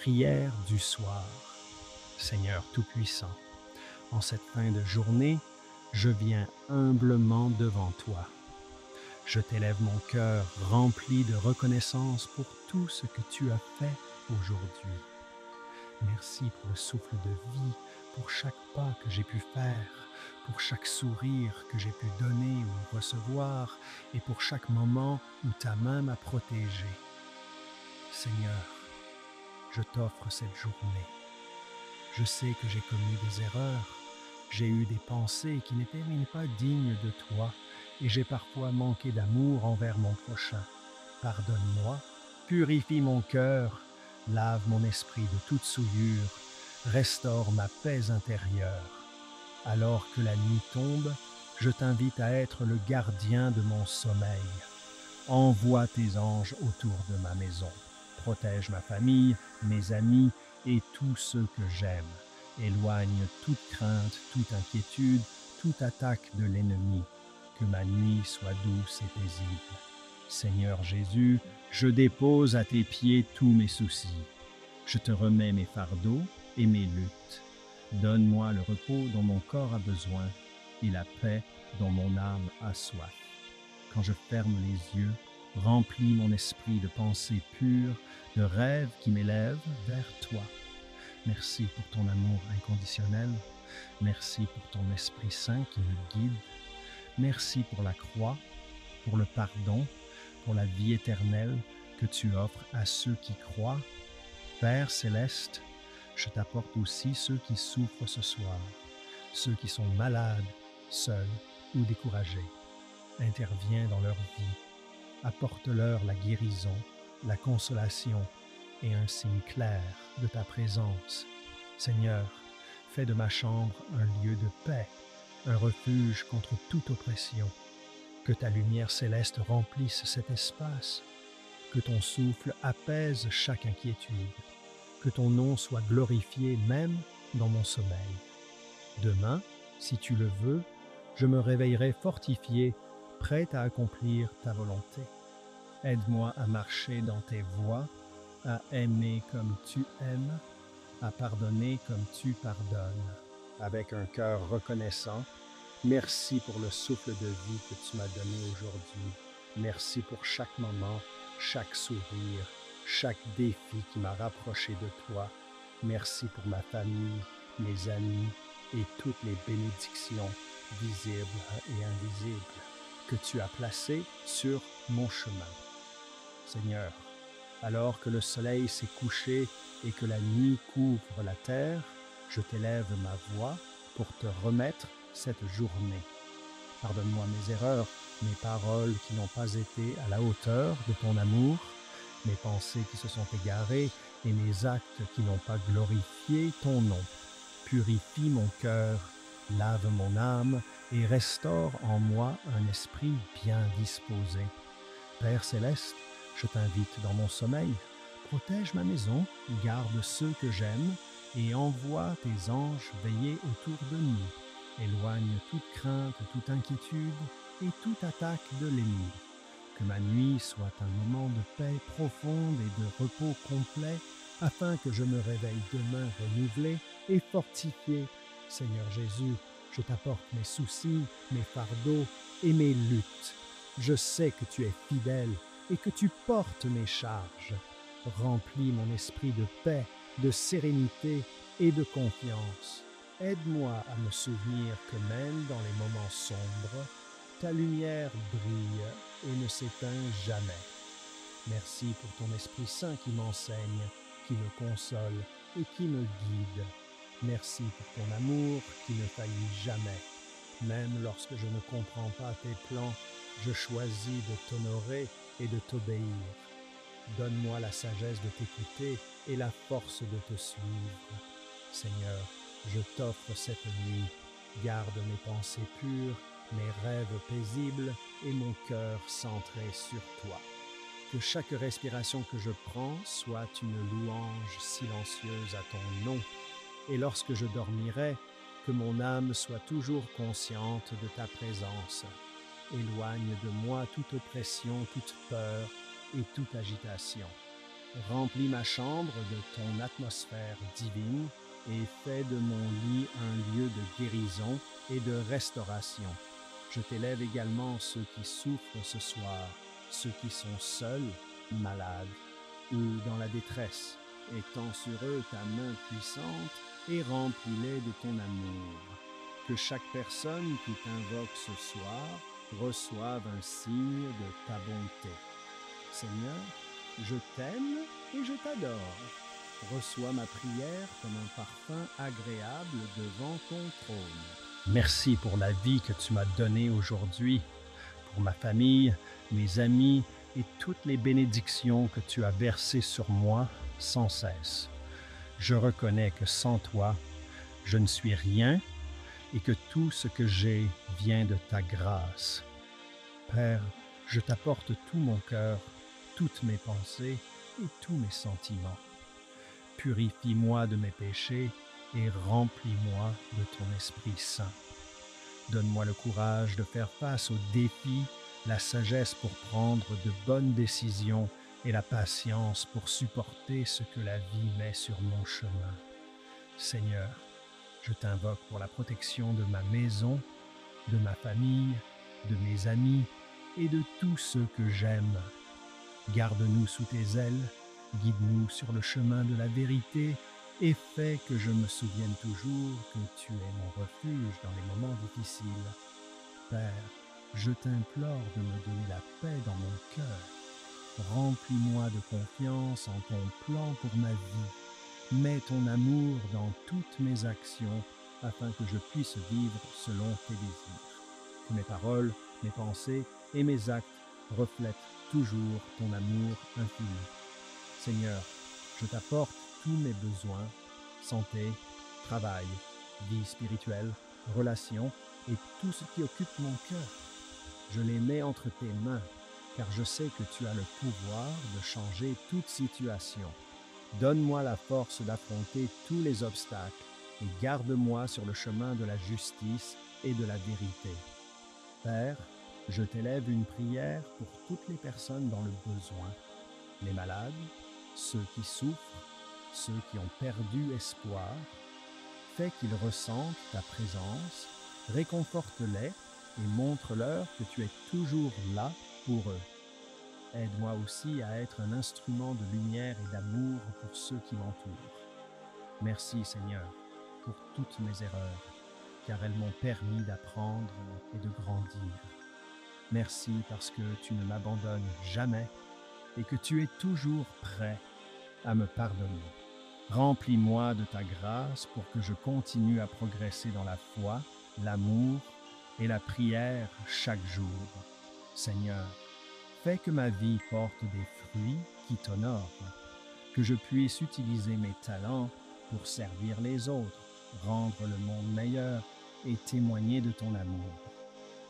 prière du soir. Seigneur Tout-Puissant, en cette fin de journée, je viens humblement devant toi. Je t'élève mon cœur rempli de reconnaissance pour tout ce que tu as fait aujourd'hui. Merci pour le souffle de vie, pour chaque pas que j'ai pu faire, pour chaque sourire que j'ai pu donner ou recevoir, et pour chaque moment où ta main m'a protégé. Seigneur, je t'offre cette journée. Je sais que j'ai commis des erreurs, j'ai eu des pensées qui n'étaient même pas dignes de toi, et j'ai parfois manqué d'amour envers mon prochain. Pardonne-moi, purifie mon cœur, lave mon esprit de toute souillure, restaure ma paix intérieure. Alors que la nuit tombe, je t'invite à être le gardien de mon sommeil. Envoie tes anges autour de ma maison. Protège ma famille, mes amis et tous ceux que j'aime. Éloigne toute crainte, toute inquiétude, toute attaque de l'ennemi. Que ma nuit soit douce et paisible. Seigneur Jésus, je dépose à tes pieds tous mes soucis. Je te remets mes fardeaux et mes luttes. Donne-moi le repos dont mon corps a besoin et la paix dont mon âme a soif. Quand je ferme les yeux, remplis mon esprit de pensées pures, de rêves qui m'élèvent vers toi. Merci pour ton amour inconditionnel. Merci pour ton Esprit Saint qui me guide. Merci pour la croix, pour le pardon, pour la vie éternelle que tu offres à ceux qui croient. Père céleste, je t'apporte aussi ceux qui souffrent ce soir, ceux qui sont malades, seuls ou découragés. Interviens dans leur vie, apporte-leur la guérison, la consolation et un signe clair de ta présence. Seigneur, fais de ma chambre un lieu de paix, un refuge contre toute oppression. Que ta lumière céleste remplisse cet espace, que ton souffle apaise chaque inquiétude, que ton nom soit glorifié même dans mon sommeil. Demain, si tu le veux, je me réveillerai fortifié, prêt à accomplir ta volonté. Aide-moi à marcher dans tes voies, à aimer comme tu aimes, à pardonner comme tu pardonnes. Avec un cœur reconnaissant, merci pour le souffle de vie que tu m'as donné aujourd'hui. Merci pour chaque moment, chaque sourire, chaque défi qui m'a rapproché de toi. Merci pour ma famille, mes amis et toutes les bénédictions visibles et invisibles que tu as placées sur mon chemin. Seigneur, alors que le soleil s'est couché et que la nuit couvre la terre, je t'élève ma voix pour te remettre cette journée. Pardonne-moi mes erreurs, mes paroles qui n'ont pas été à la hauteur de ton amour, mes pensées qui se sont égarées et mes actes qui n'ont pas glorifié ton nom. Purifie mon cœur, lave mon âme et restaure en moi un esprit bien disposé. Père céleste, je t'invite dans mon sommeil. Protège ma maison, garde ceux que j'aime et envoie tes anges veiller autour de nous. Éloigne toute crainte, toute inquiétude et toute attaque de l'ennemi. Que ma nuit soit un moment de paix profonde et de repos complet, afin que je me réveille demain renouvelé et fortifié. Seigneur Jésus, je t'apporte mes soucis, mes fardeaux et mes luttes. Je sais que tu es fidèle et que tu portes mes charges. Remplis mon esprit de paix, de sérénité et de confiance. Aide-moi à me souvenir que même dans les moments sombres, ta lumière brille et ne s'éteint jamais. Merci pour ton Esprit Saint qui m'enseigne, qui me console et qui me guide. Merci pour ton amour qui ne faillit jamais. Même lorsque je ne comprends pas tes plans, je choisis de t'honorer et de t'obéir. Donne-moi la sagesse de t'écouter et la force de te suivre. Seigneur, je t'offre cette nuit. Garde mes pensées pures, mes rêves paisibles et mon cœur centré sur toi. Que chaque respiration que je prends soit une louange silencieuse à ton nom. Et lorsque je dormirai, que mon âme soit toujours consciente de ta présence. Éloigne de moi toute oppression, toute peur et toute agitation. Remplis ma chambre de ton atmosphère divine et fais de mon lit un lieu de guérison et de restauration. Je t'élève également ceux qui souffrent ce soir, ceux qui sont seuls, malades ou dans la détresse. Étends sur eux ta main puissante et remplis-les de ton amour. Que chaque personne qui t'invoque ce soir reçoive un signe de ta bonté. Seigneur, je t'aime et je t'adore. Reçois ma prière comme un parfum agréable devant ton trône. Merci pour la vie que tu m'as donnée aujourd'hui, pour ma famille, mes amis et toutes les bénédictions que tu as versées sur moi sans cesse. Je reconnais que sans toi, je ne suis rien et que tout ce que j'ai vient de ta grâce. Père, je t'apporte tout mon cœur, toutes mes pensées et tous mes sentiments. Purifie-moi de mes péchés et remplis-moi de ton Esprit Saint. Donne-moi le courage de faire face aux défis, la sagesse pour prendre de bonnes décisions et la patience pour supporter ce que la vie met sur mon chemin. Seigneur, je t'invoque pour la protection de ma maison, de ma famille, de mes amis et de tous ceux que j'aime. Garde-nous sous tes ailes, guide-nous sur le chemin de la vérité et fais que je me souvienne toujours que tu es mon refuge dans les moments difficiles. Père, je t'implore de me donner la paix dans mon cœur. Remplis-moi de confiance en ton plan pour ma vie. Mets ton amour dans toutes mes actions afin que je puisse vivre selon tes désirs. Que mes paroles, mes pensées et mes actes reflètent toujours ton amour infini. Seigneur, je t'apporte tous mes besoins, santé, travail, vie spirituelle, relations et tout ce qui occupe mon cœur. Je les mets entre tes mains, car je sais que tu as le pouvoir de changer toute situation. Donne-moi la force d'affronter tous les obstacles et garde-moi sur le chemin de la justice et de la vérité. Père, je t'élève une prière pour toutes les personnes dans le besoin, les malades, ceux qui souffrent, ceux qui ont perdu espoir. Fais qu'ils ressentent ta présence, réconforte-les et montre-leur que tu es toujours là pour eux. Aide-moi aussi à être un instrument de lumière et d'amour pour ceux qui m'entourent. Merci Seigneur pour toutes mes erreurs, car elles m'ont permis d'apprendre et de grandir. Merci parce que tu ne m'abandonnes jamais et que tu es toujours prêt à me pardonner. Remplis-moi de ta grâce pour que je continue à progresser dans la foi, l'amour et la prière chaque jour. Seigneur, fais que ma vie porte des fruits qui t'honorent, que je puisse utiliser mes talents pour servir les autres, rendre le monde meilleur et témoigner de ton amour.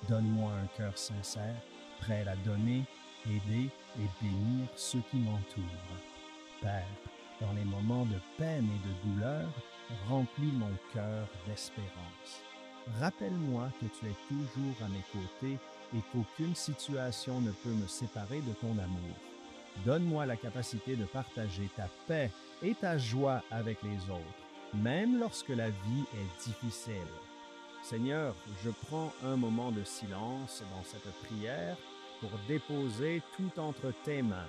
Donne-moi un cœur sincère, prêt à donner, aider et bénir ceux qui m'entourent. Père, dans les moments de peine et de douleur, remplis mon cœur d'espérance. Rappelle-moi que tu es toujours à mes côtés et qu'aucune situation ne peut me séparer de ton amour. Donne-moi la capacité de partager ta paix et ta joie avec les autres, même lorsque la vie est difficile. Seigneur, je prends un moment de silence dans cette prière pour déposer tout entre tes mains,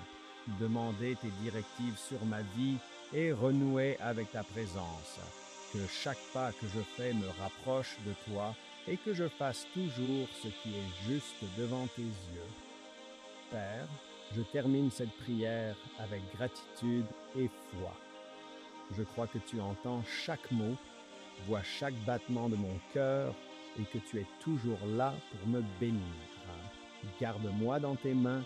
demander tes directives sur ma vie et renouer avec ta présence. Que chaque pas que je fais me rapproche de toi et que je fasse toujours ce qui est juste devant tes yeux. Père, je termine cette prière avec gratitude et foi. Je crois que tu entends chaque mot, vois chaque battement de mon cœur et que tu es toujours là pour me bénir. Garde-moi dans tes mains,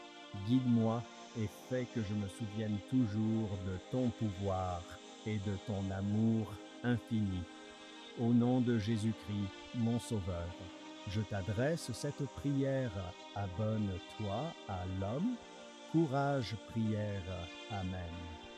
guide-moi et fais que je me souvienne toujours de ton pouvoir et de ton amour infini. Au nom de Jésus-Christ, mon Sauveur, je t'adresse cette prière. Abonne-toi à l'homme. Courage, prière. Amen.